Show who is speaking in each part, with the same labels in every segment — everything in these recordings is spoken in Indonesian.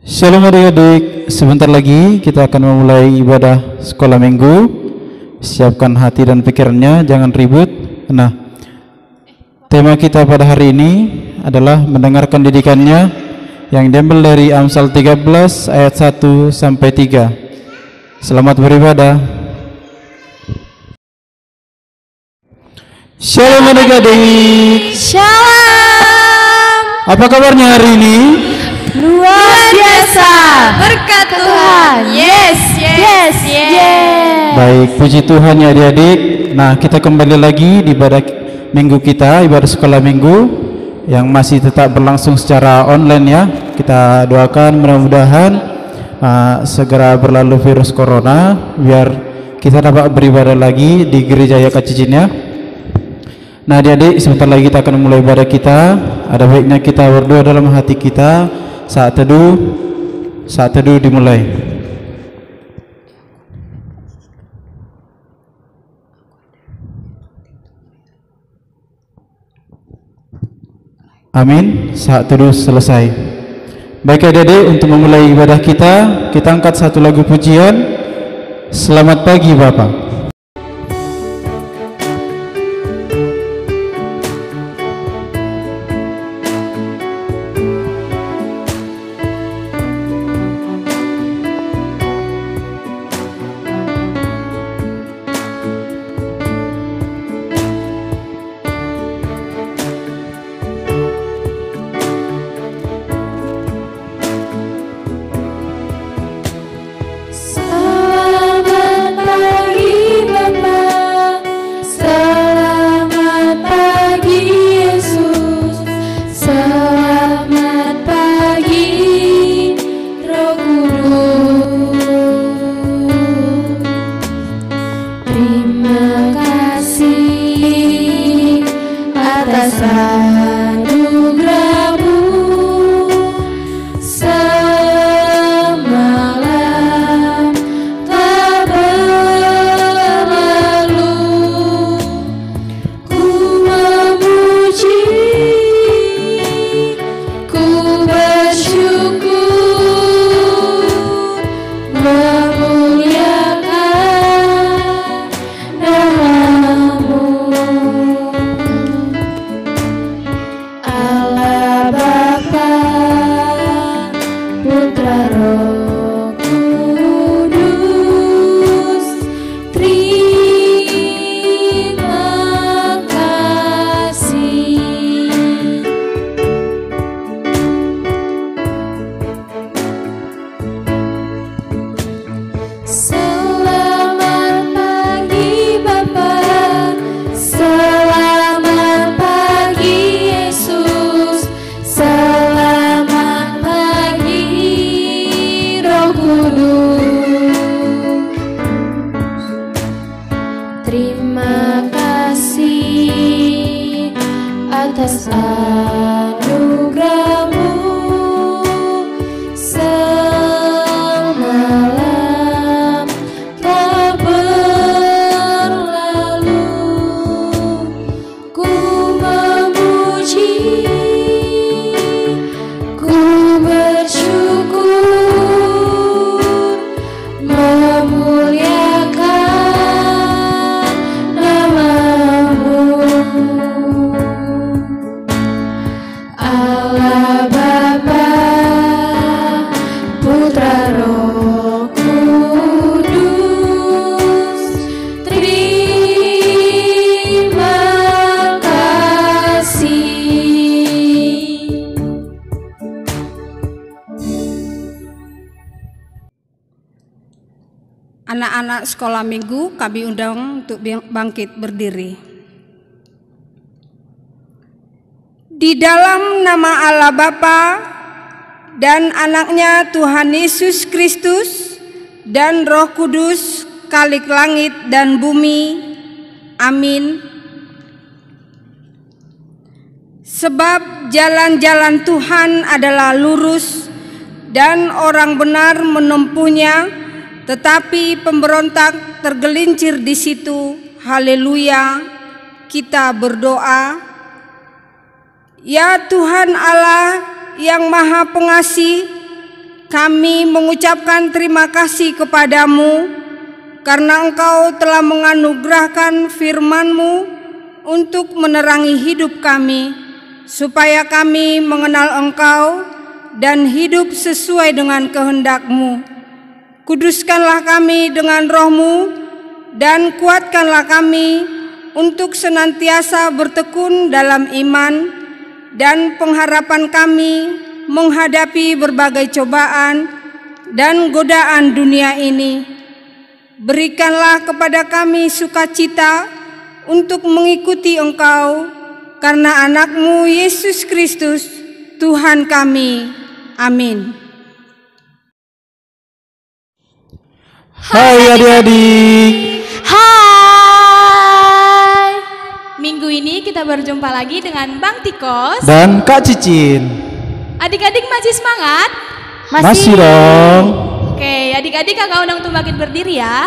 Speaker 1: Shalom adik-adik, sebentar lagi kita akan memulai ibadah sekolah minggu. Siapkan hati dan pikirannya, jangan ribut. Nah, tema kita pada hari ini adalah mendengarkan didikannya yang diambil dari Amsal 13 ayat 1 sampai 3. Selamat beribadah. Shalom adik-adik.
Speaker 2: Shalom.
Speaker 1: Apa kabarnya hari ini?
Speaker 2: Luar biasa. Berkat Tuhan. Yes.
Speaker 1: Baik, puji Tuhan ya adik-adik. Nah, kita kembali lagi di ibadah minggu kita, ibadah sekolah minggu yang masih tetap berlangsung secara online ya. Kita doakan mudah-mudahan segera berlalu virus corona biar kita dapat beribadah lagi di gereja Yakacicin ya. Nah adik-adik, sebentar lagi kita akan mulai ibadah kita. Ada baiknya kita berdoa dalam hati kita. Saat teduh dimulai. Amin. Saat teduh selesai. Baik adik-adik, untuk memulai ibadah kita angkat satu lagu pujian. Selamat pagi Bapak.
Speaker 3: Anak-anak sekolah minggu kami undang untuk bangkit berdiri. Di dalam nama Allah Bapa dan anaknya Tuhan Yesus Kristus dan Roh Kudus, Khalik langit dan bumi. Amin. Sebab jalan-jalan Tuhan adalah lurus dan orang benar menempuhnya, tetapi pemberontak tergelincir di situ. Haleluya. Kita berdoa. Ya Tuhan Allah yang Maha Pengasih, kami mengucapkan terima kasih kepadamu karena Engkau telah menganugerahkan firman-Mu untuk menerangi hidup kami, supaya kami mengenal Engkau dan hidup sesuai dengan kehendak-Mu. Kuduskanlah kami dengan Roh-Mu dan kuatkanlah kami untuk senantiasa bertekun dalam iman dan pengharapan kami menghadapi berbagai cobaan dan godaan dunia ini. Berikanlah kepada kami sukacita untuk mengikuti Engkau karena anak-Mu Yesus Kristus Tuhan kami. Amin.
Speaker 1: Hai adik-adik.
Speaker 2: Hai. Minggu ini kita berjumpa lagi dengan Bang Tikos
Speaker 1: Dan Kak Cicin.
Speaker 2: Adik-adik masih semangat?
Speaker 1: Masih dong.
Speaker 2: Oke, adik-adik kakak undang untuk bangkit berdiri ya.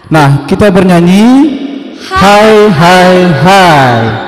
Speaker 1: Nah, kita bernyanyi Hai hai hai.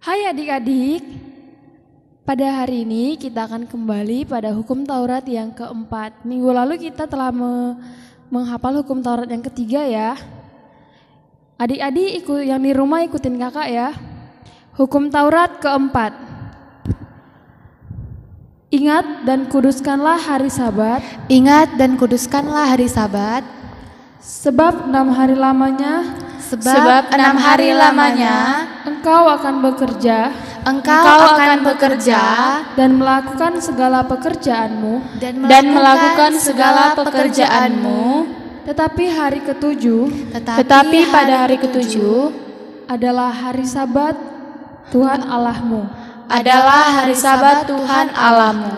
Speaker 4: Hai adik-adik, pada hari ini kita akan kembali pada hukum Taurat yang keempat. Minggu lalu kita telah menghafal hukum Taurat yang ketiga ya. Adik-adik yang di rumah ikutin kakak ya. Hukum Taurat keempat. Ingat dan kuduskanlah hari Sabat.
Speaker 2: Ingat dan kuduskanlah hari Sabat.
Speaker 4: Sebab 6 hari lamanya.
Speaker 2: Sebab 6 hari lamanya
Speaker 4: Engkau akan bekerja.
Speaker 2: Engkau akan bekerja
Speaker 4: dan melakukan segala pekerjaanmu.
Speaker 2: dan melakukan segala pekerjaanmu.
Speaker 4: Tetapi hari ketujuh
Speaker 2: Tetapi pada hari ketujuh
Speaker 4: adalah hari Sabat Tuhan Allahmu.
Speaker 2: adalah hari Sabat Tuhan Allahmu.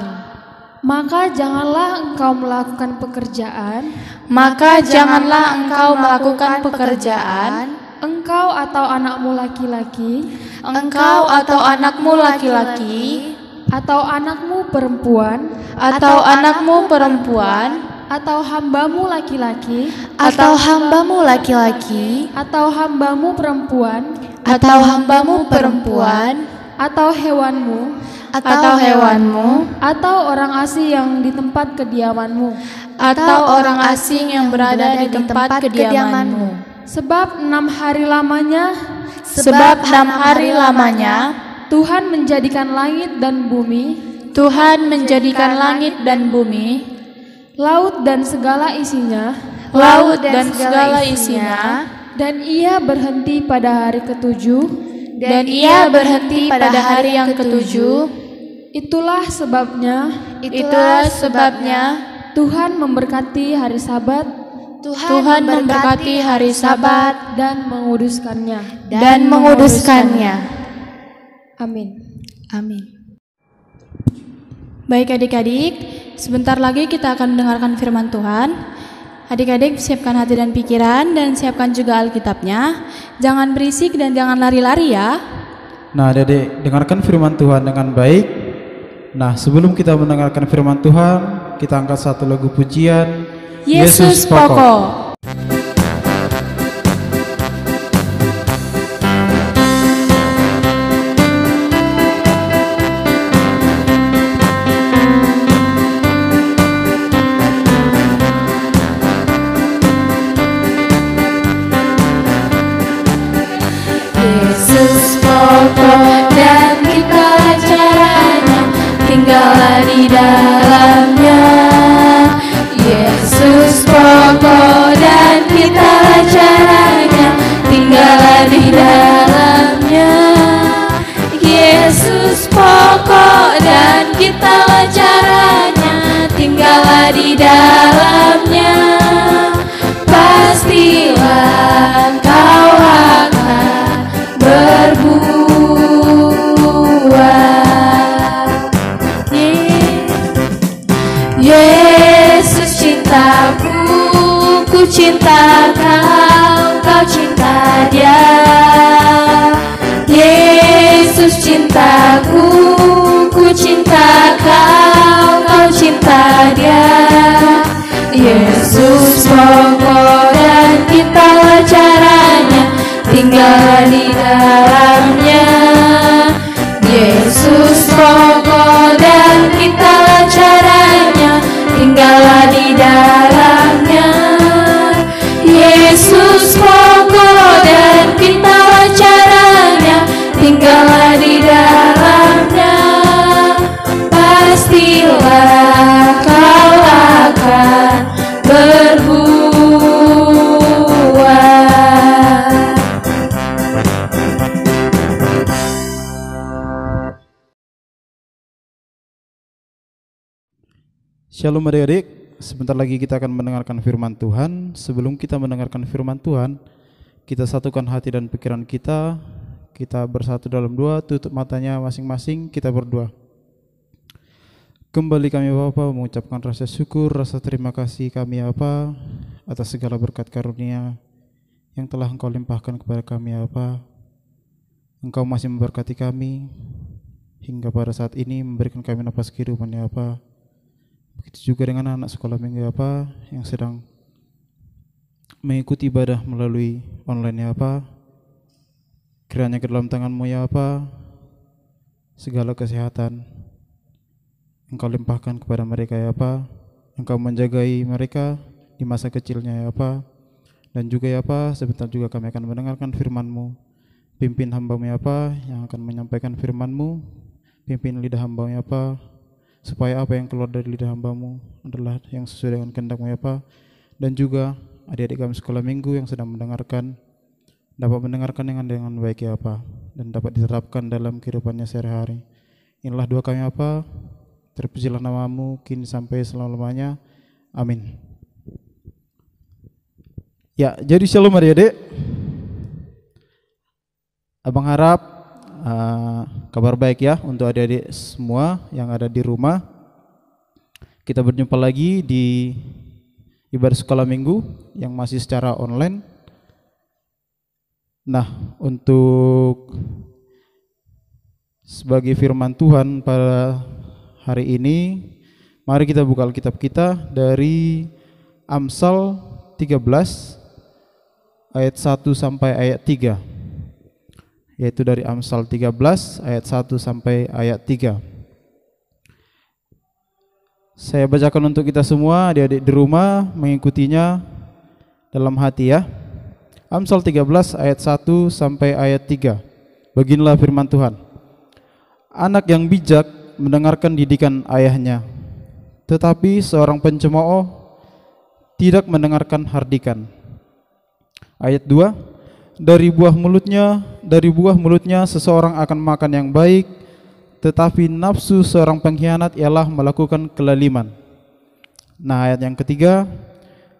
Speaker 4: Maka janganlah engkau melakukan pekerjaan,
Speaker 2: Maka janganlah engkau melakukan pekerjaan,
Speaker 4: engkau atau anakmu laki-laki,
Speaker 2: engkau atau anakmu laki-laki,
Speaker 4: atau anakmu perempuan,
Speaker 2: atau anakmu perempuan,
Speaker 4: atau hambamu laki-laki,
Speaker 2: atau hambamu laki-laki,
Speaker 4: atau hambamu perempuan,
Speaker 2: atau hambamu perempuan,
Speaker 4: atau hewanmu,
Speaker 2: atau hewanmu,
Speaker 4: atau orang asing yang di tempat kediamanmu.
Speaker 2: atau orang asing yang berada di tempat kediamanmu.
Speaker 4: Sebab 6 hari lamanya
Speaker 2: Sebab 6 hari lamanya
Speaker 4: Tuhan menjadikan langit dan bumi,
Speaker 2: Tuhan menjadikan langit dan bumi,
Speaker 4: laut dan segala isinya,
Speaker 2: laut dan segala isinya,
Speaker 4: dan ia berhenti pada hari ketujuh.
Speaker 2: dan ia berhenti pada hari yang ketujuh.
Speaker 4: Itulah sebabnya Tuhan memberkati hari Sabat
Speaker 2: Tuhan memberkati hari Sabat
Speaker 4: dan menguduskannya.
Speaker 2: dan menguduskannya.
Speaker 4: Amin.
Speaker 2: Amin. Baik adik-adik, sebentar lagi kita akan mendengarkan firman Tuhan. Adik-adik siapkan hati dan pikiran dan siapkan juga Alkitabnya. Jangan berisik dan jangan lari-lari ya.
Speaker 1: Nah, adik-adik, dengarkan firman Tuhan dengan baik. Nah, sebelum kita mendengarkan firman Tuhan, kita angkat satu lagu pujian,
Speaker 2: Yesus pokok. Yesus pokok dan kita caranya, tinggallah di dalamnya. Yesus pokok dan kita caranya, tinggallah di dalamnya. Yesus pokok dan kita caranya, tinggallah di dalamnya. Pastilah kau akan berbuah. Yesus cintaku, ku cinta kau, kau cinta dia. Yesus cintaku, ku cinta kau, kau cinta dia. Yesus pokok dan kita caranya, tinggal di dalamnya. Yesus pokok dan kita caranya, tinggallah di dalamnya. Yesus pokok dan kita caranya, tinggallah di dalamnya. Pastilah kau akan berbuah.
Speaker 1: Shalom adik-adik, sebentar lagi kita akan mendengarkan firman Tuhan. Sebelum kita mendengarkan firman Tuhan, kita satukan hati dan pikiran kita. Kita bersatu dalam doa, tutup matanya masing-masing, kita berdoa. Kembali kami Bapa mengucapkan rasa syukur, rasa terima kasih kami Bapa atas segala berkat karunia yang telah Engkau limpahkan kepada kami Bapa. Engkau masih memberkati kami hingga pada saat ini, memberikan kami nafas kehidupan ya Bapa. Begitu juga dengan anak sekolah minggu apa yang sedang mengikuti ibadah melalui online ya apa. Kiranya ke dalam tangan-Mu ya apa, segala kesehatan Engkau limpahkan kepada mereka ya apa. Engkau menjagai mereka di masa kecilnya ya apa. Dan juga ya apa, sebentar juga kami akan mendengarkan firman-Mu. Pimpin hamba-Mu ya apa yang akan menyampaikan firman-Mu. Pimpin lidah hamba-Mu ya apa, supaya apa yang keluar dari lidah hamba-Mu adalah yang sesuai dengan kehendak-Mu ya Pak. Dan juga adik-adik kami sekolah minggu yang sedang mendengarkan dapat mendengarkan dengan baik ya Pak, dan dapat diterapkan dalam kehidupannya sehari-hari. Inilah doa kami ya Pak, terpujilah nama-Mu kini sampai selama-lamanya. Amin. Ya, jadi shalom adik-adik. Abang harap kabar baik ya untuk adik-adik semua yang ada di rumah. Kita berjumpa lagi di ibadah sekolah minggu yang masih secara online. Nah, untuk sebagai firman Tuhan pada hari ini, mari kita buka Alkitab kita dari Amsal 13 ayat 1 sampai ayat 3, yaitu dari Amsal 13 ayat 1 sampai ayat 3. Saya bacakan untuk kita semua, adik-adik di rumah mengikutinya dalam hati ya. Amsal 13 ayat 1 sampai ayat 3. Beginilah firman Tuhan. Anak yang bijak mendengarkan didikan ayahnya, tetapi seorang pencemooh tidak mendengarkan hardikan. Ayat 2, dari buah mulutnya seseorang akan makan yang baik, tetapi nafsu seorang pengkhianat ialah melakukan kelaliman. Nah, ayat yang ketiga,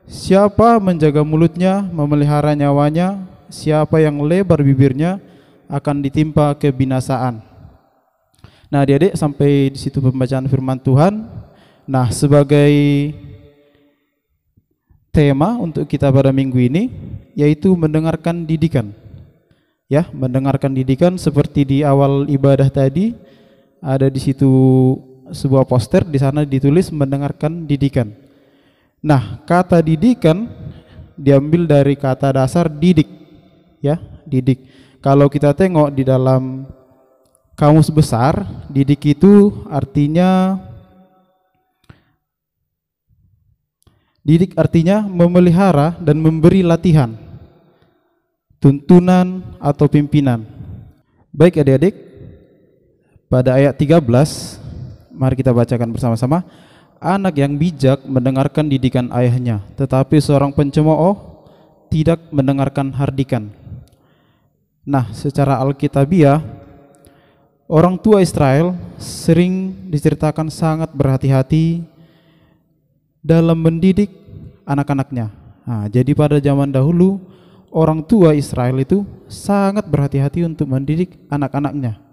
Speaker 1: siapa menjaga mulutnya memelihara nyawanya, siapa yang lebar bibirnya akan ditimpa kebinasaan. Nah, adik-adik, sampai di situ pembacaan firman Tuhan. Nah, sebagai tema untuk kita pada minggu ini yaitu mendengarkan didikan. Ya, mendengarkan didikan seperti di awal ibadah tadi ada di situ sebuah poster, di sana ditulis mendengarkan didikan. Nah, kata didikan diambil dari kata dasar didik. Ya, didik. Kalau kita tengok di dalam kamus besar, didik itu artinya memelihara dan memberi latihan, tuntunan atau pimpinan. Baik adik-adik, pada ayat 13 mari kita bacakan bersama-sama. Anak yang bijak mendengarkan didikan ayahnya, tetapi seorang pencemooh tidak mendengarkan hardikan. Nah, secara alkitabiah, orang tua Israel sering diceritakan sangat berhati-hati dalam mendidik anak-anaknya. Nah, jadi pada zaman dahulu orang tua Israel itu sangat berhati-hati untuk mendidik anak-anaknya.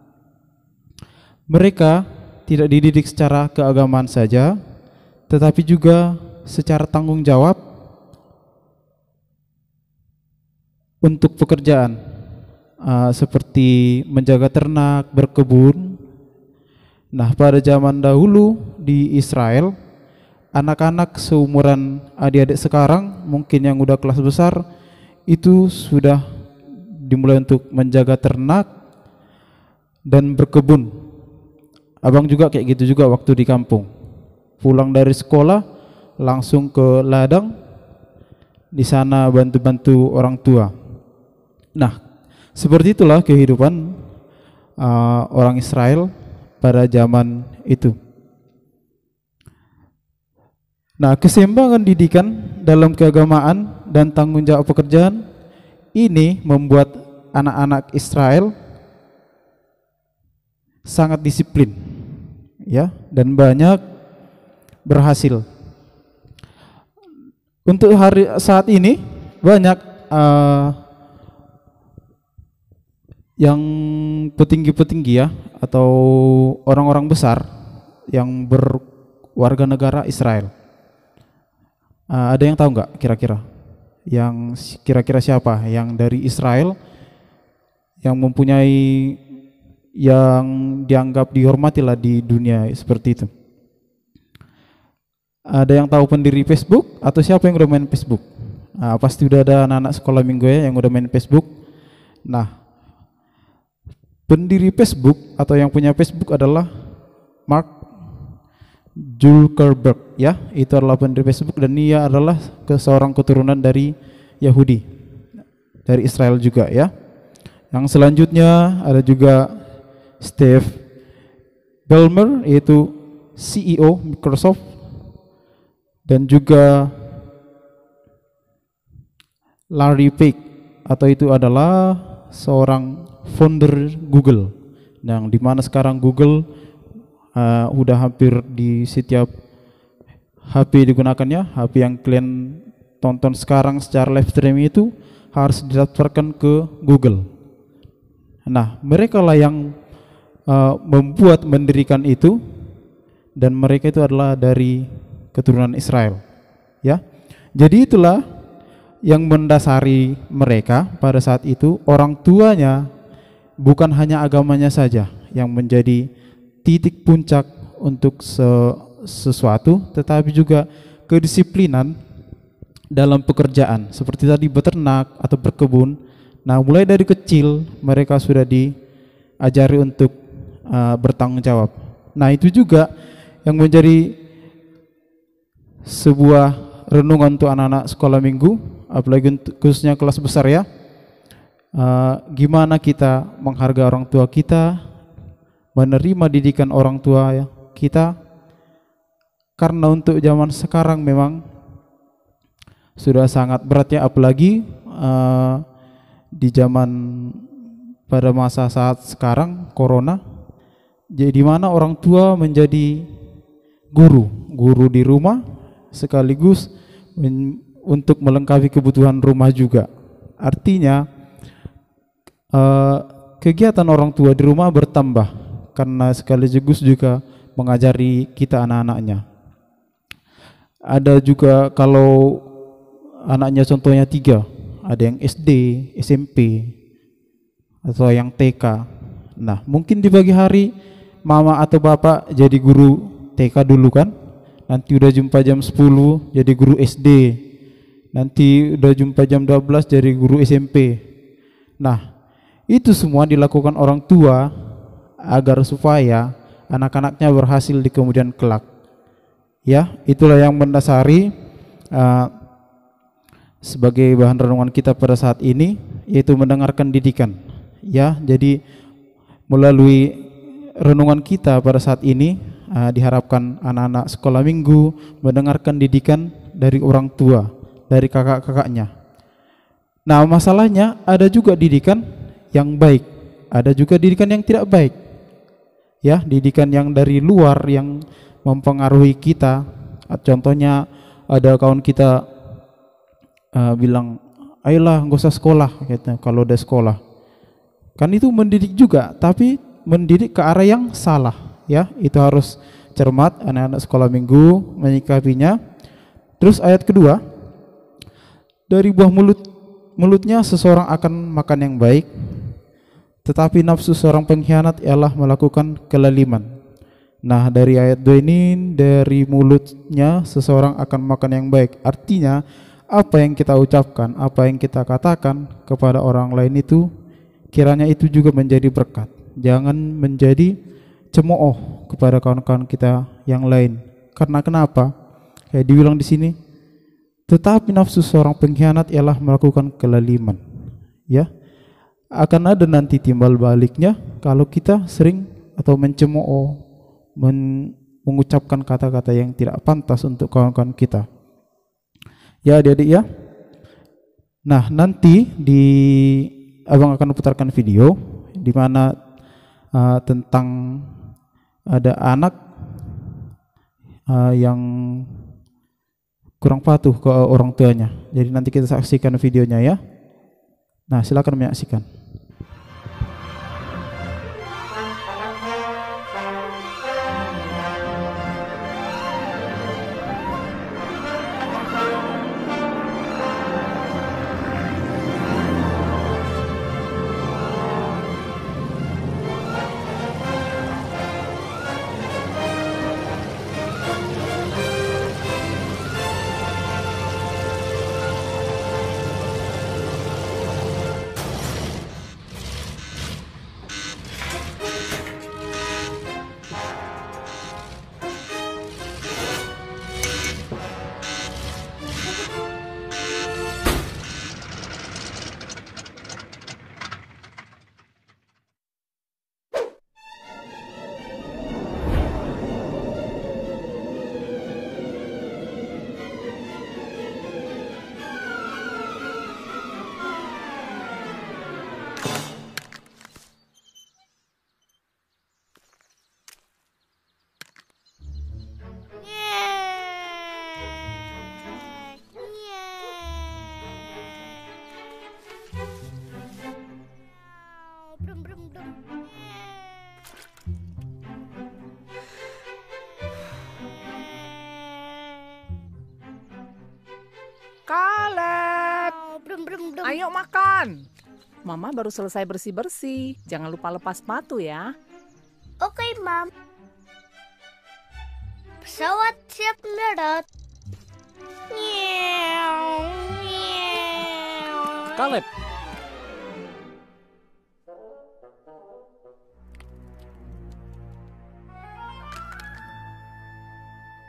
Speaker 1: Mereka tidak dididik secara keagamaan saja, tetapi juga secara tanggung jawab untuk pekerjaan, seperti menjaga ternak, berkebun. Nah, pada zaman dahulu di Israel, anak-anak seumuran adik-adik sekarang, mungkin yang udah kelas besar, itu sudah dimulai untuk menjaga ternak dan berkebun. Abang juga kayak gitu juga waktu di kampung. Pulang dari sekolah langsung ke ladang, di sana bantu-bantu orang tua. Nah, seperti itulah kehidupan orang Israel pada zaman itu. Nah, keseimbangan didikan dalam keagamaan dan tanggung jawab pekerjaan ini membuat anak-anak Israel sangat disiplin, ya, dan banyak berhasil. Untuk hari saat ini banyak yang petinggi-petinggi ya, atau orang-orang besar yang berwarga negara Israel. Ada yang tahu nggak kira-kira? Yang kira-kira siapa yang dari Israel yang mempunyai, yang dianggap dihormati lah di dunia seperti itu? Ada yang tahu pendiri Facebook atau siapa yang udah main Facebook? Pasti udah ada anak-anak sekolah minggu ya yang udah main Facebook. Nah, pendiri Facebook atau yang punya Facebook adalah Mark Zuckerberg, ya, itu adalah pendiri Facebook, dan dia adalah seorang keturunan dari Yahudi, dari Israel juga, ya. Yang selanjutnya ada juga Steve Ballmer, yaitu CEO Microsoft, dan juga Larry Page, atau itu adalah seorang founder Google, yang dimana sekarang Google udah hampir di setiap HP digunakannya, HP yang kalian tonton sekarang secara live streaming itu harus didaftarkan ke Google. Nah, mereka lah yang mendirikan itu, dan mereka itu adalah dari keturunan Israel. Ya, jadi itulah yang mendasari mereka pada saat itu. Orang tuanya bukan hanya agamanya saja yang menjadi titik puncak untuk sesuatu, tetapi juga kedisiplinan dalam pekerjaan seperti tadi beternak atau berkebun. Nah, mulai dari kecil mereka sudah diajari untuk bertanggung jawab. Nah, itu juga yang menjadi sebuah renungan untuk anak-anak sekolah minggu, apalagi untuk khususnya kelas besar ya. Gimana kita menghargai orang tua kita, menerima didikan orang tua kita, karena untuk zaman sekarang memang sudah sangat berat ya, apalagi di zaman pada masa saat sekarang corona, jadi mana orang tua menjadi guru di rumah sekaligus untuk melengkapi kebutuhan rumah juga. Artinya kegiatan orang tua di rumah bertambah karena sekaligus juga mengajari kita anak-anaknya. Ada juga kalau anaknya contohnya 3, ada yang SD, SMP, atau yang TK. Nah, mungkin di pagi hari mama atau bapak jadi guru TK dulu kan, nanti udah jumpa jam 10 jadi guru SD, nanti udah jumpa jam 12 jadi guru SMP. Nah, itu semua dilakukan orang tua agar supaya anak-anaknya berhasil di kemudian kelak. Ya, itulah yang mendasari sebagai bahan renungan kita pada saat ini, yaitu mendengarkan didikan. Ya, jadi melalui renungan kita pada saat ini diharapkan anak-anak sekolah minggu mendengarkan didikan dari orang tua, dari kakak-kakaknya. Nah, masalahnya ada juga didikan yang baik, ada juga didikan yang tidak baik. Ya, didikan yang dari luar yang mempengaruhi kita. Contohnya ada kawan kita bilang, ayolah nggak usah sekolah, gitu, kalau udah sekolah. Kan itu mendidik juga, tapi mendidik ke arah yang salah. Ya, itu harus cermat anak-anak sekolah minggu menyikapinya. Terus ayat kedua, dari buah mulutnya seseorang akan makan yang baik, tetapi nafsu seorang pengkhianat ialah melakukan kelaliman. Nah, dari ayat 2 ini, dari mulutnya seseorang akan makan yang baik. Artinya apa yang kita ucapkan, apa yang kita katakan kepada orang lain itu, kiranya itu juga menjadi berkat. Jangan menjadi cemooh kepada kawan-kawan kita yang lain. Karena kenapa? Kayak dibilang di sini, tetapi nafsu seorang pengkhianat ialah melakukan kelaliman. Ya, akan ada nanti timbal baliknya kalau kita sering atau mencemooh, mengucapkan kata-kata yang tidak pantas untuk kawan-kawan kita. Ya adik-adik ya. Nah, nanti abang akan putarkan video di mana tentang ada anak yang kurang patuh ke orang tuanya. Jadi nanti kita saksikan videonya ya. Nah, silakan menyaksikan.
Speaker 5: Caleb,
Speaker 6: Brum, brum, brum.
Speaker 5: ayo makan. Mama baru selesai bersih-bersih. Jangan lupa lepas sepatu ya.
Speaker 6: Oke, Mam. Pesawat siap mendarat. Nyew, nyew.
Speaker 5: Caleb.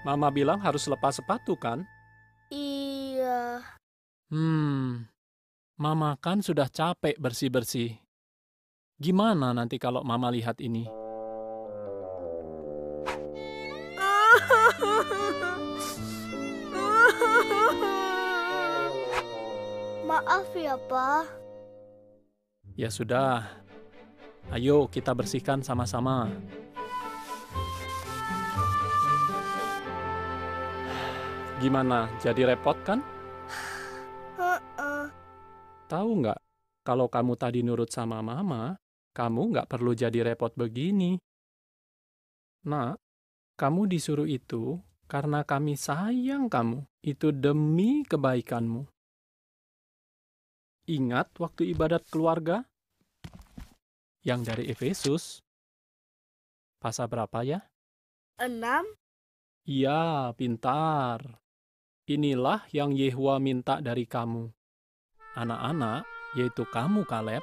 Speaker 5: Mama bilang harus lepas sepatu kan?
Speaker 6: Iya.
Speaker 5: Mama kan sudah capek bersih-bersih. Gimana nanti kalau Mama lihat ini?
Speaker 6: Maaf ya, Pa.
Speaker 5: Ya sudah. Ayo kita bersihkan sama-sama. Gimana? Jadi repot kan? Tahu nggak? Kalau kamu tadi nurut sama Mama, kamu nggak perlu jadi repot begini. Nak, kamu disuruh itu karena kami sayang kamu. Itu demi kebaikanmu. Ingat waktu ibadat keluarga? Yang dari Efesus. Pasal berapa ya?
Speaker 6: 6.
Speaker 5: Iya, pintar. Inilah yang Yehova minta dari kamu. Anak-anak, yaitu kamu, Caleb.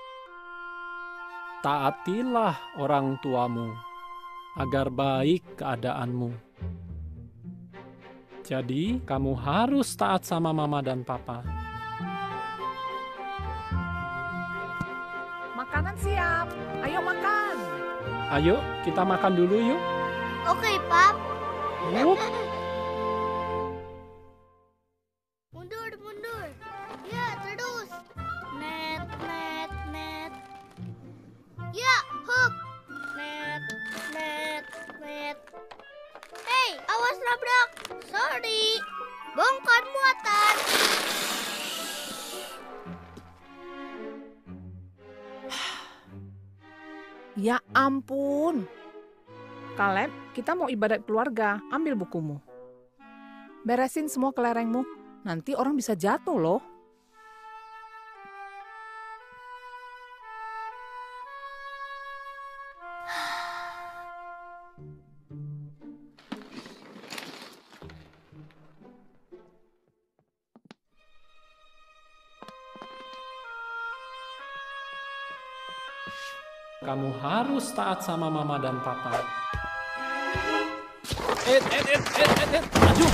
Speaker 5: Taatilah orang tuamu, agar baik keadaanmu. Jadi, kamu harus taat sama mama dan papa. Makanan siap. Ayo makan. Ayo, kita makan dulu yuk.
Speaker 6: Oke, Pap.
Speaker 5: Yuk.
Speaker 6: Mundur, mundur. Ya, terus. Net, net, net. Ya, hop. Net, net, net. Hei, awas nabrak. Sorry. Bongkar muatan.
Speaker 5: Ya ampun. Caleb, kita mau ibadat keluarga. Ambil bukumu. Beresin semua kelerengmu. Nanti orang bisa jatuh loh. Kamu harus taat sama mama dan papa. Maju.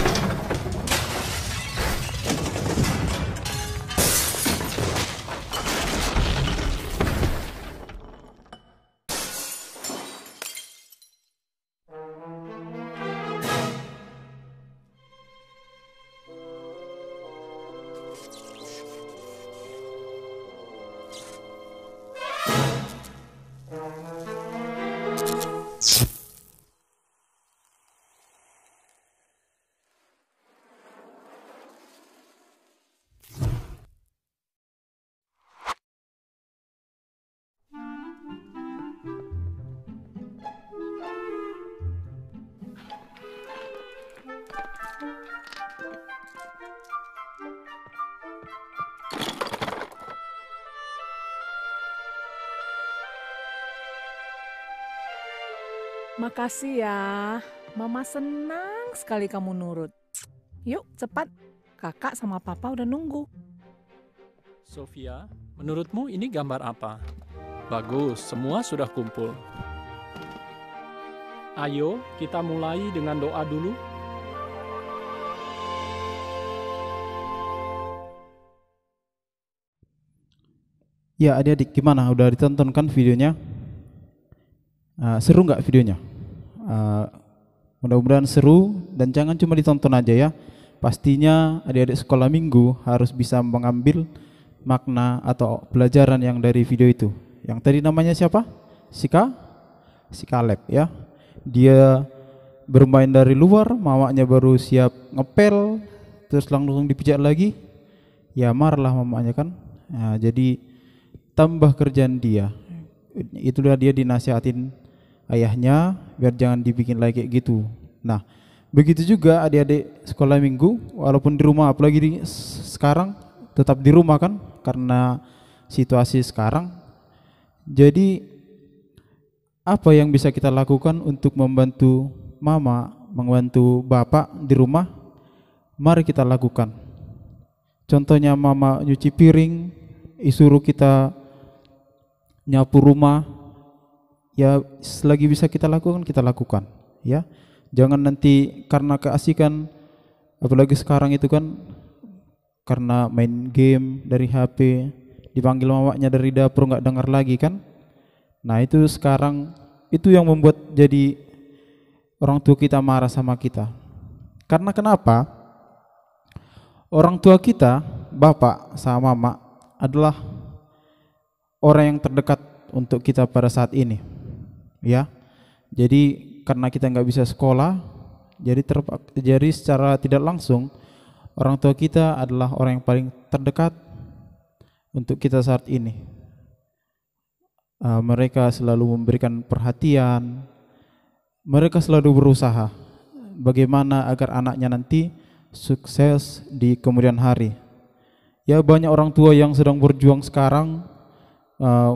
Speaker 5: Makasih ya, Mama senang sekali kamu nurut. Yuk cepat, kakak sama papa udah nunggu. Sofia, menurutmu ini gambar apa? Bagus, semua sudah kumpul. Ayo kita mulai dengan doa dulu.
Speaker 1: Ya adik-adik, gimana? Udah ditonton kan videonya? Seru nggak videonya? Mudah-mudahan seru dan jangan cuma ditonton aja ya. Pastinya adik-adik sekolah minggu harus bisa mengambil makna atau pelajaran yang dari video itu. Yang tadi namanya siapa? Si Caleb ya. Dia bermain dari luar, mamanya baru siap ngepel, terus langsung dipijak lagi. Ya marahlah mamanya kan. Nah, jadi tambah kerjaan dia. Itulah dia dinasihatin ayahnya biar jangan dibikin lagi kayak gitu. Nah, Begitu juga adik-adik sekolah minggu, walaupun di rumah, apalagi sekarang tetap di rumah kan, karena situasi sekarang. Jadi apa yang bisa kita lakukan untuk membantu mama, membantu bapak di rumah? Mari kita lakukan. Contohnya mama nyuci piring, disuruh kita nyapu rumah, ya selagi bisa kita lakukan, ya. Jangan nanti karena keasikan, apalagi sekarang itu kan, karena main game dari HP, dipanggil mamanya dari dapur nggak dengar lagi kan. Nah itu sekarang, itu yang membuat jadi orang tua kita marah sama kita. Karena kenapa? Orang tua kita, bapak sama mama, adalah orang yang terdekat untuk kita pada saat ini, ya. Jadi karena kita nggak bisa sekolah, jadi secara tidak langsung orang tua kita adalah orang yang paling terdekat untuk kita saat ini. Mereka selalu memberikan perhatian, mereka selalu berusaha bagaimana agar anaknya nanti sukses di kemudian hari. Ya banyak orang tua yang sedang berjuang sekarang,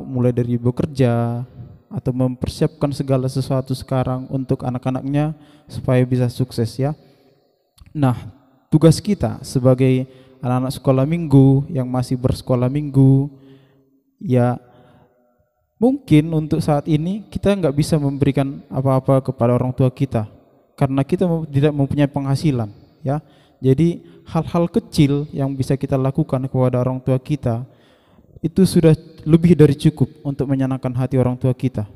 Speaker 1: mulai dari bekerja atau mempersiapkan segala sesuatu sekarang untuk anak-anaknya supaya bisa sukses, ya. Nah, tugas kita sebagai anak-anak sekolah minggu yang masih bersekolah minggu, ya mungkin untuk saat ini kita nggak bisa memberikan apa-apa kepada orang tua kita karena kita tidak mempunyai penghasilan, ya. Jadi hal-hal kecil yang bisa kita lakukan kepada orang tua kita itu sudah lebih dari cukup untuk menyenangkan hati orang tua kita,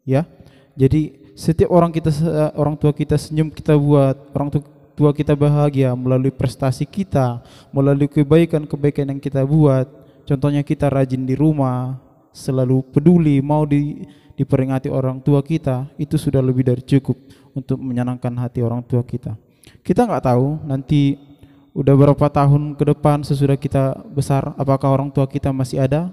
Speaker 1: ya. Jadi setiap orang tua kita senyum, kita buat orang tua kita bahagia melalui prestasi kita, melalui kebaikan-kebaikan yang kita buat. Contohnya kita rajin di rumah, selalu peduli, mau diperingati orang tua kita, itu sudah lebih dari cukup untuk menyenangkan hati orang tua kita. Kita nggak tahu nanti udah berapa tahun ke depan sesudah kita besar, apakah orang tua kita masih ada?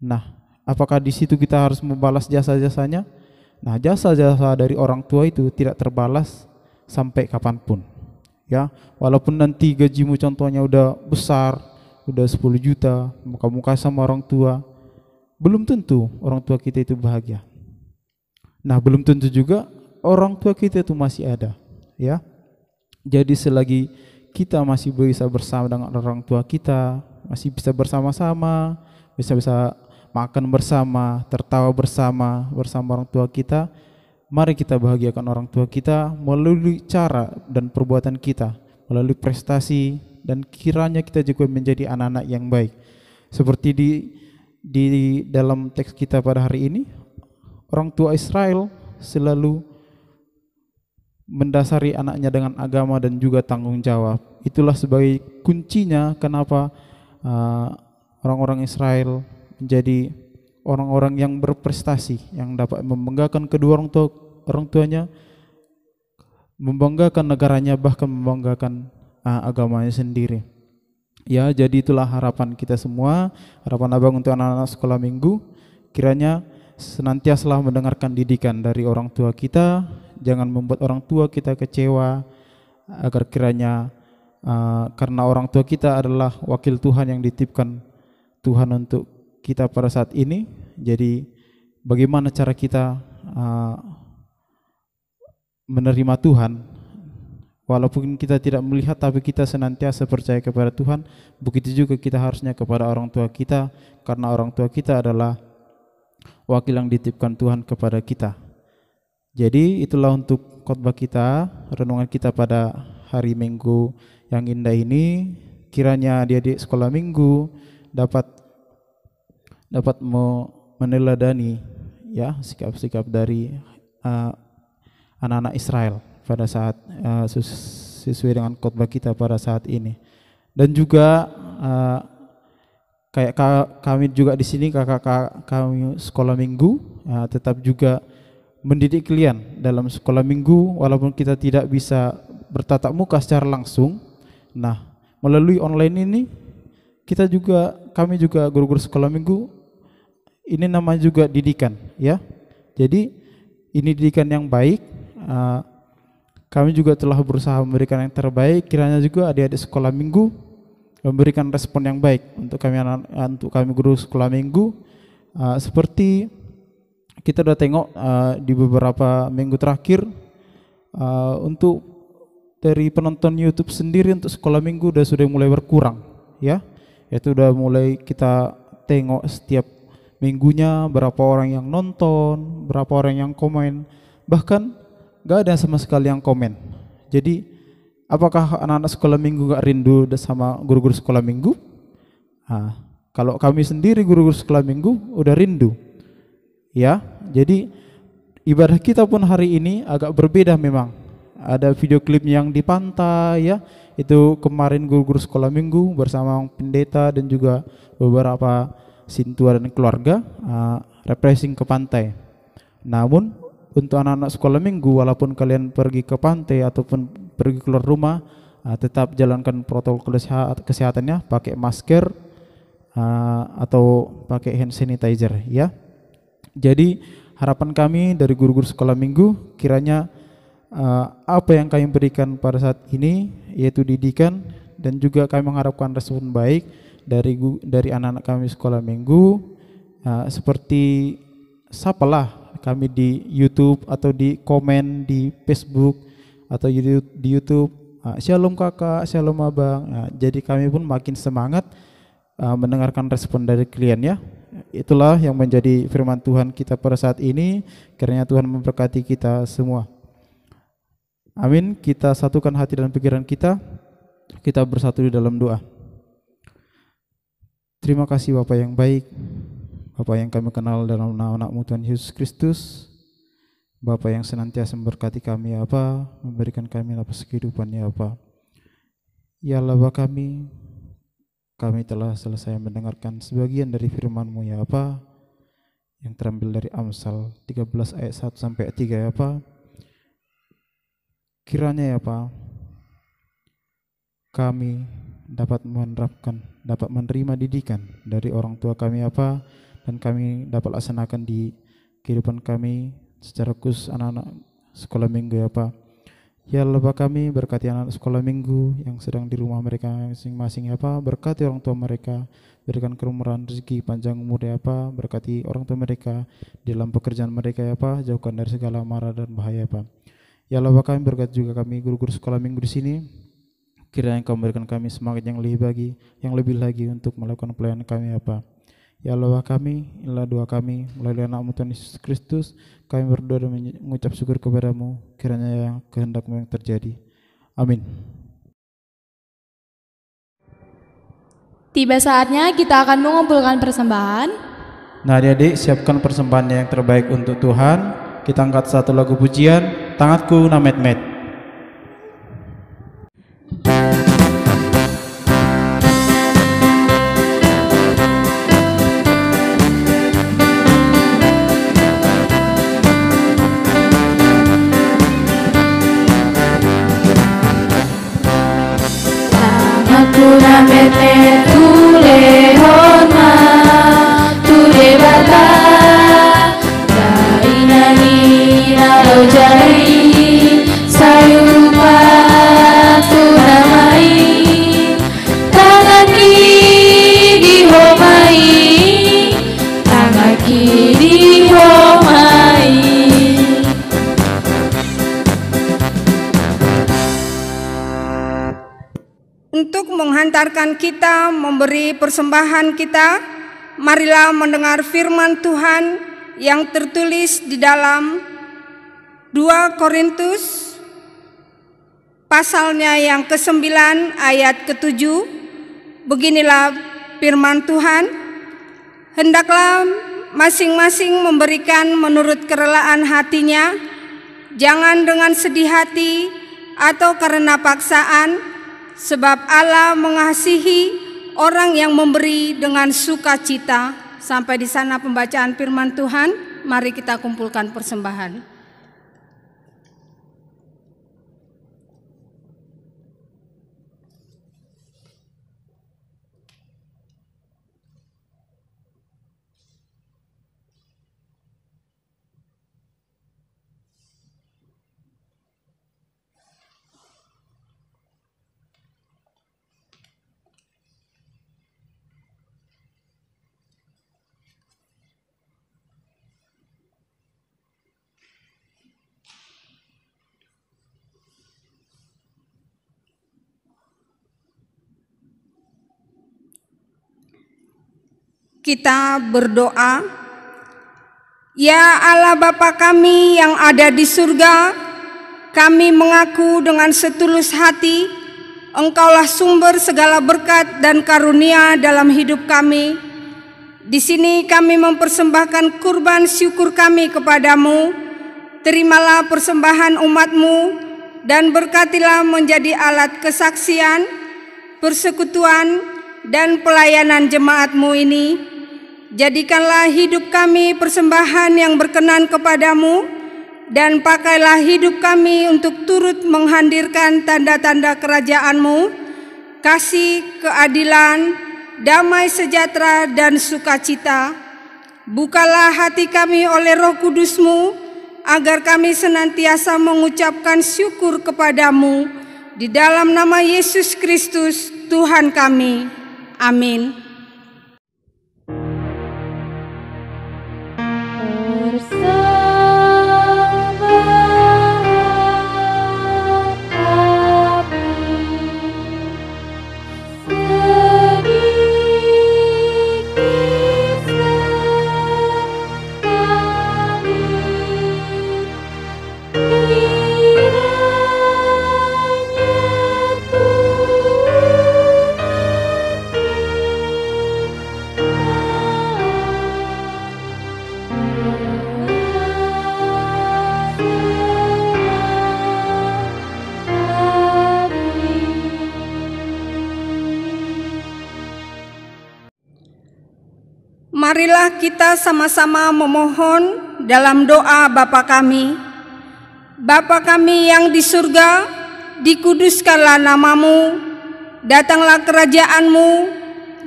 Speaker 1: Nah, apakah di situ kita harus membalas jasa-jasanya? Nah, jasa-jasa dari orang tua itu tidak terbalas sampai kapanpun, ya. Walaupun nanti gajimu contohnya udah besar, udah 10 juta, muka-muka sama orang tua, belum tentu orang tua kita itu bahagia. Nah, belum tentu juga orang tua kita itu masih ada, ya. Jadi selagi kita masih bisa bersama dengan orang tua kita, masih bisa bersama-sama, bisa makan bersama, tertawa bersama orang tua kita, mari kita bahagiakan orang tua kita melalui cara dan perbuatan kita, melalui prestasi, dan kiranya kita juga menjadi anak-anak yang baik. Seperti di dalam teks kita pada hari ini, orang tua Israel selalu mendasari anaknya dengan agama dan juga tanggung jawab. Itulah sebagai kuncinya kenapa orang-orang Israel menjadi orang-orang yang berprestasi, yang dapat membanggakan kedua orang tuanya, membanggakan negaranya, bahkan membanggakan agamanya sendiri. Ya, jadi itulah harapan kita semua, harapan Abang untuk anak-anak sekolah minggu. Kiranya senantiasalah mendengarkan didikan dari orang tua kita, jangan membuat orang tua kita kecewa, agar kiranya karena orang tua kita adalah wakil Tuhan yang dititipkan Tuhan untuk kita pada saat ini. Jadi bagaimana cara kita menerima Tuhan, walaupun kita tidak melihat tapi kita senantiasa percaya kepada Tuhan. Begitu juga kita harusnya kepada orang tua kita, karena orang tua kita adalah wakil yang dititipkan Tuhan kepada kita. Jadi itulah untuk khotbah kita, renungan kita pada hari Minggu yang indah ini. Kiranya adik-adik sekolah minggu dapat meneladani, ya, sikap-sikap dari anak-anak Israel pada saat sesuai dengan khotbah kita pada saat ini. Dan juga kayak kami juga di sini, kakak kami sekolah minggu, tetap juga mendidik kalian dalam sekolah minggu, walaupun kita tidak bisa bertatap muka secara langsung. Nah, melalui online ini kami juga guru-guru sekolah minggu, ini namanya juga didikan, ya. Jadi ini didikan yang baik. Kami juga telah berusaha memberikan yang terbaik. Kiranya juga adik-adik sekolah minggu memberikan respon yang baik untuk kami guru sekolah minggu. Seperti kita sudah tengok di beberapa minggu terakhir, untuk dari penonton YouTube sendiri untuk sekolah minggu sudah mulai berkurang, ya. Itu udah mulai kita tengok setiap minggunya berapa orang yang nonton, berapa orang yang komen, bahkan gak ada sama sekali yang komen. Jadi apakah anak-anak sekolah minggu gak rindu sama guru-guru sekolah minggu? Kalau kami sendiri guru-guru sekolah minggu udah rindu, ya. Jadi ibadah kita pun hari ini agak berbeda memang. Ada video klip yang di pantai, ya. Itu kemarin guru-guru sekolah minggu bersama pendeta dan juga beberapa sintua dan keluarga refreshing ke pantai. Namun untuk anak-anak sekolah minggu, walaupun kalian pergi ke pantai ataupun pergi keluar rumah, tetap jalankan protokol kesehatannya, pakai masker atau pakai hand sanitizer, ya. Jadi harapan kami dari guru-guru sekolah minggu, kiranya apa yang kami berikan pada saat ini, yaitu didikan, dan juga kami mengharapkan respon baik dari anak-anak kami sekolah minggu, seperti sapalah kami di YouTube atau di komen di Facebook atau di YouTube, shalom kakak, shalom abang. Jadi kami pun makin semangat mendengarkan respon dari kalian, ya. Itulah yang menjadi firman Tuhan kita pada saat ini. Kiranya Tuhan memberkati kita semua. Amin. Kita satukan hati dan pikiran kita. Kita bersatu di dalam doa. Terima kasih Bapa yang baik, Bapa yang kami kenal dalam nama-Mu Tuhan Yesus Kristus, Bapa yang senantiasa memberkati kami, ya Bapa, memberikan kami nafas kehidupan, ya Bapa. Ya Allah Bapa, kami telah selesai mendengarkan sebagian dari firman-Mu, ya Bapa, yang terambil dari Amsal 13 ayat 1 sampai 3, ya Bapa. Kiranya, ya Bapa, kami dapat menerima didikan dari orang tua kami, apa, dan kami dapat laksanakan di kehidupan kami secara khusus anak-anak sekolah minggu, ya Pak. Ya Allah Bapa, kami berkati anak sekolah minggu yang sedang di rumah mereka masing-masing, ya Pak. Berkati orang tua mereka, berikan kerumunan rezeki panjang umur, ya Pak. Berkati orang tua mereka di dalam pekerjaan mereka, ya Pak. Jauhkan dari segala mara dan bahaya, ya Pak. Ya Allah Bapa, kami berkati juga kami guru-guru sekolah minggu di sini. Kiranya Engkau memberikan kami semangat yang lebih lagi untuk melakukan pelayanan kami, ya Pak. Ya Allah kami, inilah doa kami melalui anak-Mu Tuhan Yesus Kristus. Kami berdoa dan mengucap syukur kepadamu, kiranya yang kehendak-Mu yang terjadi. Amin.
Speaker 2: Tiba saatnya kita akan mengumpulkan persembahan.
Speaker 1: Nah adik-adik, siapkan persembahan yang terbaik untuk Tuhan. Kita angkat satu lagu pujian, Tanganku Namet-met.
Speaker 3: Untuk menghantarkan kita memberi persembahan kita, marilah mendengar firman Tuhan yang tertulis di dalam 2 Korintus pasalnya yang ke-9 ayat ke-7. Beginilah firman Tuhan, hendaklah masing-masing memberikan menurut kerelaan hatinya, jangan dengan sedih hati atau karena paksaan, sebab Allah mengasihi orang yang memberi dengan sukacita. Sampai di sana pembacaan firman Tuhan. Mari kita kumpulkan persembahan. Kita berdoa. Ya Allah Bapa kami yang ada di surga, kami mengaku dengan setulus hati, Engkaulah sumber segala berkat dan karunia dalam hidup kami. Di sini kami mempersembahkan kurban syukur kami kepadamu. Terimalah persembahan umat-Mu dan berkatilah menjadi alat kesaksian, persekutuan, dan pelayanan jemaat-Mu ini. Jadikanlah hidup kami persembahan yang berkenan kepadamu, dan pakailah hidup kami untuk turut menghadirkan tanda-tanda kerajaan-Mu, kasih, keadilan, damai sejahtera, dan sukacita. Bukalah hati kami oleh Roh Kudus-Mu, agar kami senantiasa mengucapkan syukur kepadamu, di dalam nama Yesus Kristus, Tuhan kami. Amin. Marilah kita sama-sama memohon dalam doa Bapa kami. Bapa kami yang di surga, dikuduskanlah namamu, datanglah kerajaan-Mu,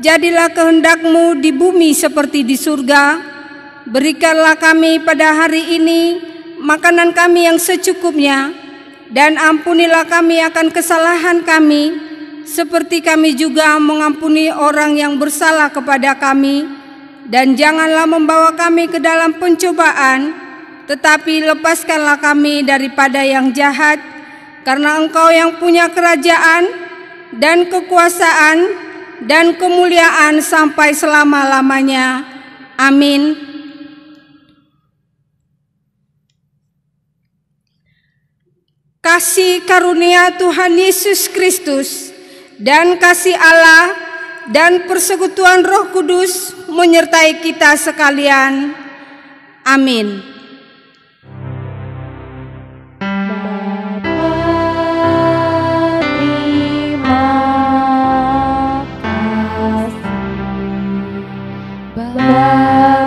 Speaker 3: jadilah kehendak-Mu di bumi seperti di surga. Berikanlah kami pada hari ini makanan kami yang secukupnya, dan ampunilah kami akan kesalahan kami, seperti kami juga mengampuni orang yang bersalah kepada kami. Dan janganlah membawa kami ke dalam pencobaan, tetapi lepaskanlah kami daripada yang jahat, karena Engkau yang punya kerajaan dan kekuasaan dan kemuliaan sampai selama-lamanya. Amin. Kasih karunia Tuhan Yesus Kristus dan kasih Allah dan persekutuan Roh Kudus menyertai kita sekalian. Amin.
Speaker 4: Bapa